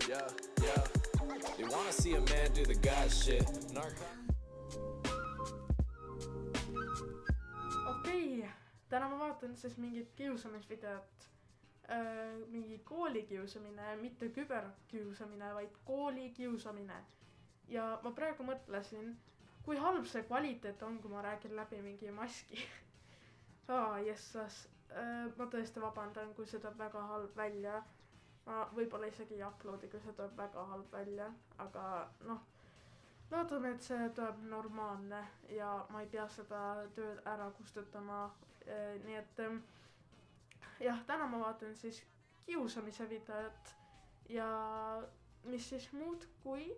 Yeah, yeah. They wanna see a man do the God shit. Okei, täna ma vaatan siis mingit kiusamisvideot. Mingi koolikiusamine, mitte küberkiusamine, vaid koolikiusamine. Ja ma praegu mõtlesin, kui halb see kvaliteet on, kui ma räägin läbi mingi maski. Jessas, ma tõesti vabandan, kui see tuleb väga halb välja. Ma võib-olla isegi ei uploadi, kui see tuleb väga halb välja, aga noh, loodame, et see tuleb normaalne ja ma ei pea seda tööd ära kustutama. Nii et jah, täna ma vaatan siis kiusamise videot ja mis siis muud kui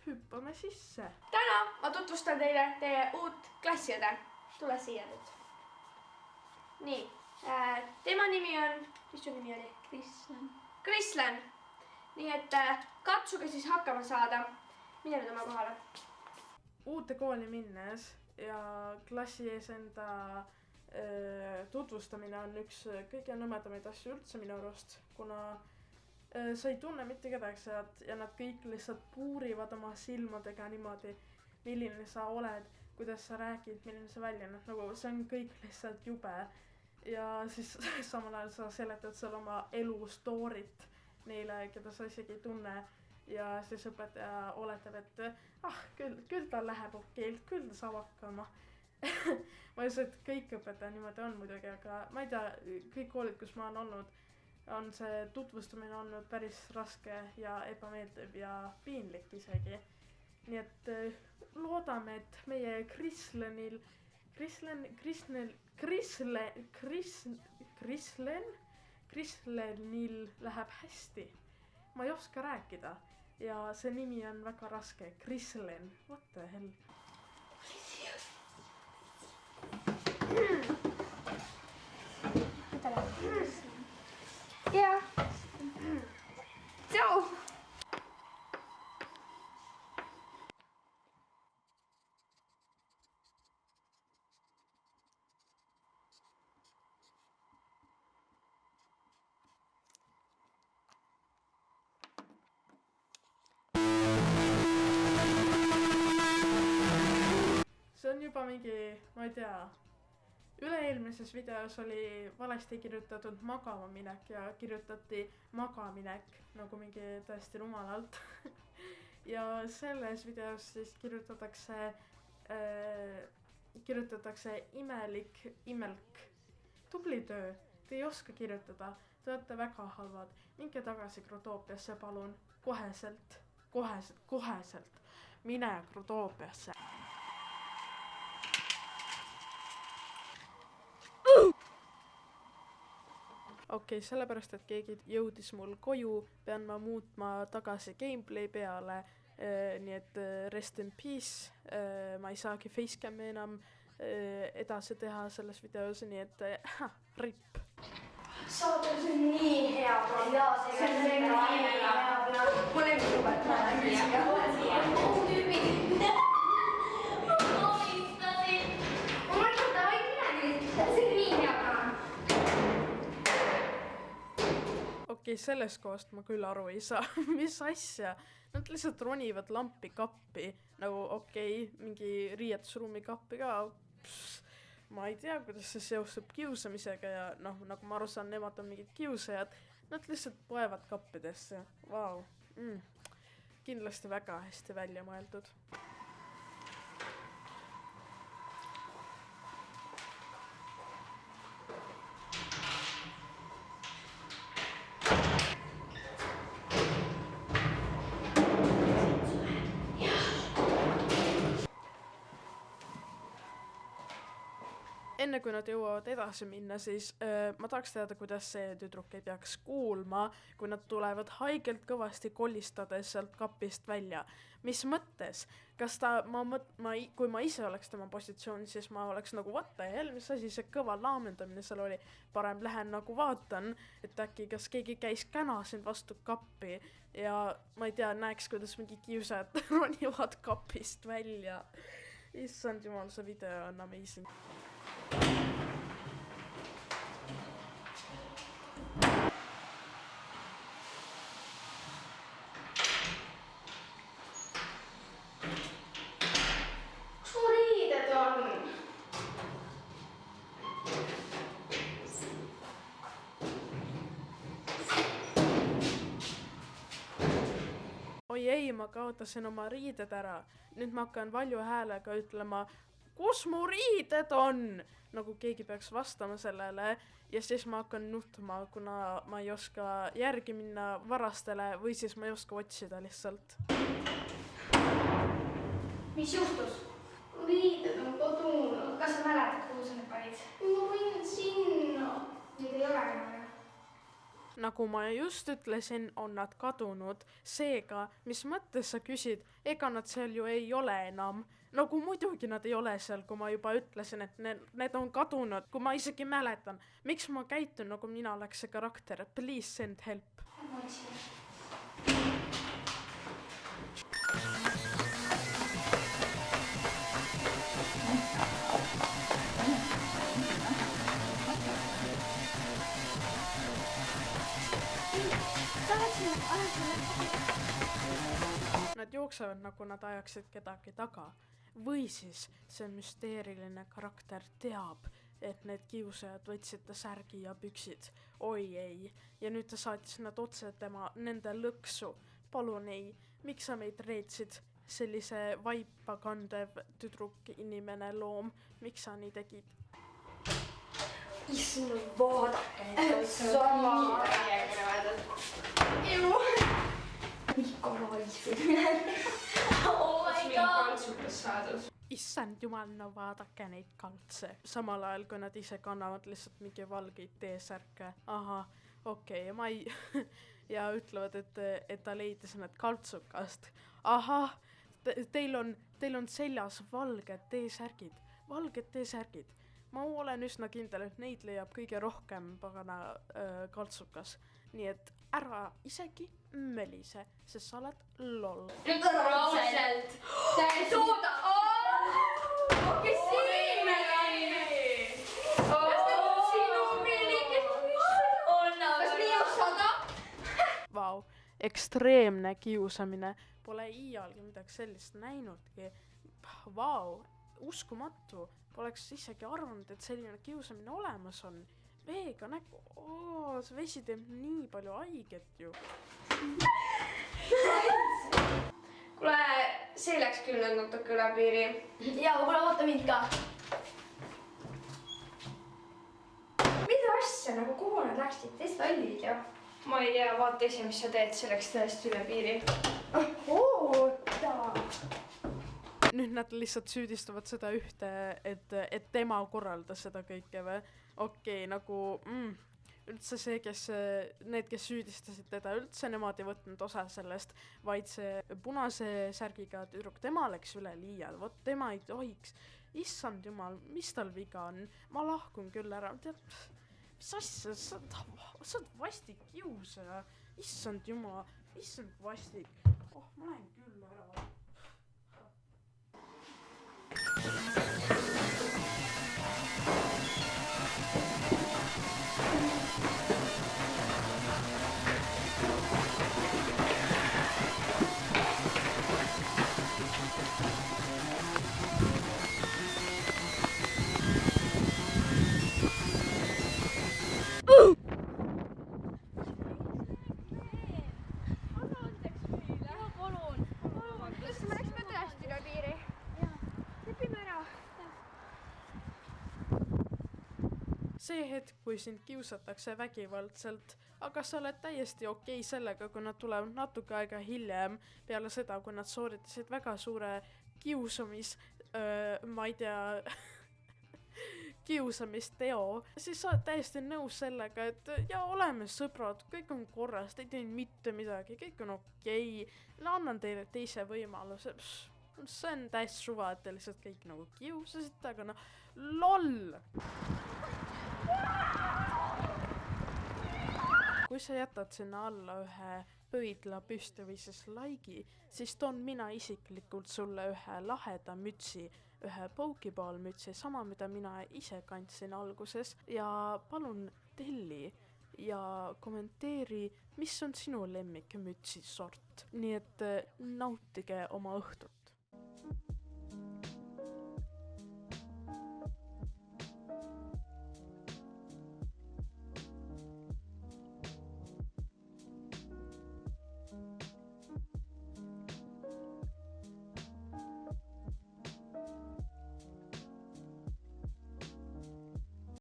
hüppame sisse. Täna ma tutvustan teile teie uut klassiõde. Tule siia nüüd. Nii, tema nimi on, mis su nimi oli? Krislen. Nii et katsuge siis hakkama saada. Mine nüüd oma kohale. Uute kooli minnes ja klassi ees enda tutvustamine on üks kõige nõmedamaid asju üldse minu arust, kuna sa ei tunne mitte kedagi sealt ja nad kõik lihtsalt puurivad oma silmadega niimoodi, milline sa oled, kuidas sa räägid, milline sa välja näed, nagu see on kõik lihtsalt jube. Ja siis samal ajal sa seletad seal oma elu story't neile, keda sa isegi ei tunne ja siis õpetaja oletab, et küll ta läheb okeilt, küll ta saab hakkama. Ma ei saa, et kõik õpetaja niimoodi on muidugi, aga ma ei tea, kõik koolid, kus ma olen olnud, on see tutvustamine olnud päris raske ja ebameeldiv ja piinlik isegi. Nii et loodame, et meie Krislenil läheb hästi. Ma ei oska rääkida ja see nimi on väga raske. Krislen, what the hell? Ja. Tšau! See on juba mingi, ma ei tea, üle-eelmises videos oli valesti kirjutatud magamaminek ja kirjutati magaminek nagu mingi tõesti rumalalt. Ja selles videos siis kirjutatakse imelk. Tubli töö, te ei oska kirjutada, te olete väga halvad. Minge tagasi Grotoopiasse, palun, koheselt. Mine Grotoopiasse. Okei, sellepärast, et keegi jõudis mul koju, pean ma muutma tagasi gameplay peale, nii et rest in peace, ma ei saagi facecam'i enam edasi teha selles videos, nii et rip. Saate, see on nii hea plaan. Jaa, see on nii hea plaan. Mul ei lubad, ma olen tüübid. Ma omistasin. Ma mõtlen, ta võid midagi. See on nii hea plaan. Okei, sellest kohast ma küll aru ei saa. Mis asja? Nad lihtsalt ronivad lampi kappi. Nagu okei, mingi riietusruumi kappi ka. Ma ei tea, kuidas see seostub kiusamisega ja noh, nagu ma aru saan, nemad on mingid kiusajad. Nad lihtsalt poevad kappidesse. Vau. Kindlasti väga hästi välja mõeldud. Enne kui nad jõuavad edasi minna, siis ma tahaks teada, kuidas see tüdruk ei peaks kuulma, kui nad tulevad haigelt kõvasti kollistades sealt kapist välja. Mis mõttes? Kas kui ma ise oleks tema positsioonis, siis ma oleks nagu what the hell, mis asi see kõva laamendamine seal oli. Parem lähen nagu vaatan, et äkki kas keegi käis känasin vastu kappi ja ma ei tea, näeks, kuidas mingi kiusajad ronivad kapist välja. Issand jumal, see video on amazing. ma kaotasin oma riided ära. Nüüd ma hakkan valju häälega ütlema, kus mu riided on? Nagu keegi peaks vastama sellele ja siis ma hakkan nutma, kuna ma ei oska järgi minna varastele või siis ma ei oska otsida lihtsalt. Mis juhtus? Riided on kadunud. Kas sa mäletad, kuhu sa need panid? Ma panin sinna. Neid ei ole enam. Nagu ma just ütlesin, on nad kadunud. Seega, mis mõttes sa küsid, ega nad seal ju ei ole enam. Nagu muidugi nad ei ole seal, kui ma juba ütlesin, et need on kadunud. Kui ma isegi mäletan, miks ma käitun, nagu mina oleks see karakter. Please send help. Ma otsin. Nad jooksevad, nagu nad ajaksid kedagi taga. Või siis see müsteeriline karakter teab, et need kiusajad võtsid ta särgi ja püksid. Oi ei. Ja nüüd ta saatis nad otse nende lõksu. Palun ei. Miks sa meid reetsid? Sellise vaipa kandev tüdruk, inimene, loom. Miks sa nii tegid? Issand, vaadake. Sama. Mikko vaiskud üle. Oh my god. Kaltsukas saadus. Issand jumal, no vaadake neid kaltse. Samal ajal, kui nad ise kannavad lihtsalt mingi valgeid T-särke. Aha, okei, ma ei... ja ütlevad, et ta leidis need kaltsukast. Aha, teil on seljas valged T-särgid. Valged T-särgid. Ma olen üsna kindel, et neid leiab kõige rohkem pagana kaltsukas. Nii et ära isegi mölise, sest sa oled loll. Nüüd on raudselt. Sa ei suuda. Kes siin oli? Kas need on sinu pili? Kas minust saada? Vau, ekstreemne kiusamine. Pole iialgi midagi sellist näinudki. Vau, uskumatu. Poleks isegi arvanud, et selline kiusamine olemas on. Veega nägu, see vesi teeb nii palju haiget ju. Kuule, see läks küll nüüd natuke üle piiri. Jaa, kuule, vaata mind ka. Mida asja, nagu kuhu nad läksid? Teist lollid ju. Ma ei tea, vaata ise, mis sa teed, see läks tõesti üle piiri. Oota. Nüüd nad lihtsalt süüdistavad seda ühte, et tema korraldas seda kõike või? Okei, nagu üldse need, kes süüdistasid teda, üldse nemad ei võtnud osa sellest, vaid see punase särgiga tüdruk, tema läks üle liial, vot tema ei tohiks. Issand jumal, mis tal viga on? Ma lahkun küll ära. Mis asja, sa oled vastik kiusaja. Issand jumal, issand vastik. Oh, ma lähen küll ära. See hetk, kui sind kiusatakse vägivaldselt, aga sa oled täiesti okei sellega, kui nad tulevad natuke aega hiljem, peale seda, kui nad sooritasid väga suure ma ei tea, kiusamisteo, siis sa oled täiesti nõus sellega, et ja oleme sõbrad, kõik on korras, te ei teinud mitte midagi, kõik on okei, annan teile teise võimaluse. See on täiesti suva, et te lihtsalt kõik nagu kiusasite, aga loll! Kui sa jätad sinna alla ühe pöidla püsti või siis laigi, siis toon mina isiklikult sulle ühe laheda mütsi, ühe Pokeball-mütsi, sama mida mina ise kandsin alguses ja palun telli ja kommenteeri, mis on sinu lemmik mütsi sort. Nii et nautige oma õhtut.